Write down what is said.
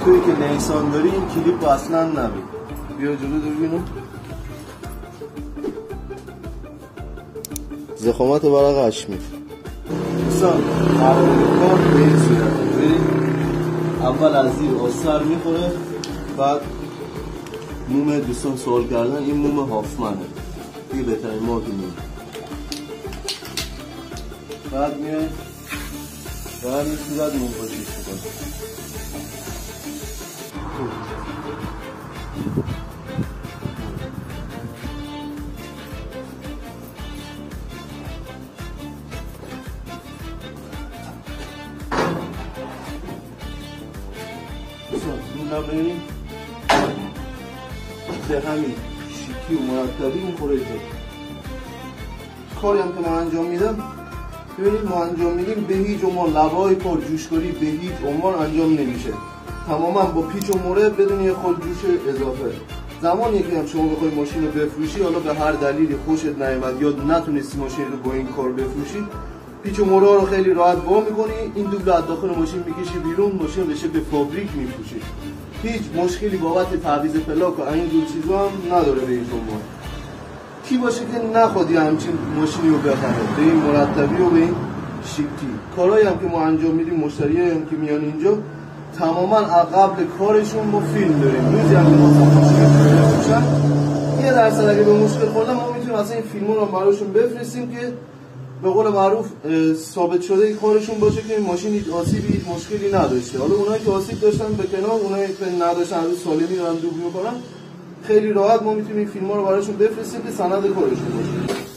توی که نیسان داری این کلیپ اصلا نبید. بیا جلو ببینو. زخامت ورق هشمی دوستان کار به این صورته. اول از زیر آستر میخوره، بعد موم دوستان سوال کردن این موم هافمنه، دیگه بهترین مارک موم. بعد میای و همین صورت موم پاشیش میکنه. دوستان ببینیم به همین شیکی و مرتبی میخوره جا. کاری هم که من انجام میدم ببینید ما انجام میدیم به هیچ عنوان لبای کار جوشکاری به هیچ عنوان انجام نمیشه، تماما با پیچ و موره بدون یه خود جوش اضافه. زمانی که هم شما بخوای ماشین رو بفروشی، حالا به هر دلیلی خوشت نیامد یا نتونستی ماشین رو با این کار بفروشی، پیچ و موره رو خیلی راحت وا میکنی، این دوبل از داخل ماشین میکشی بیرون، ماشین بشه به فابریک میفروشی. هیچ مشکلی بابت تعویض پلاک و این جور چیزا هم نداره به این عنوان. کی باشه که نخواد همچین ماشینی رو بخره به این مرتبی و به این شیکی. کارهایی هم که ما انجام میدیم، مشتریایی هم که میان اینجا تماما قبل کارشون ما فیلم داریم. روزی هم که ما ماشین بفروشن 1% اگه به مشکل خوردن ما میتونیم اصلا این فیلمو رو براشون بفرستیم که به قول معروف ثابت شده کارشون باشه که این ماشین هیچ آسیبی هیچ مشکلی نداشته. حالا اونایی که آسیب داشتن به کنار، اونایی که نداشتن هنوز سالمی دارن دوبل میکنن، خیلی راحت ما میتونیم این فیلم‌ها رو براشون بفرستیم که سند کارشون باشه.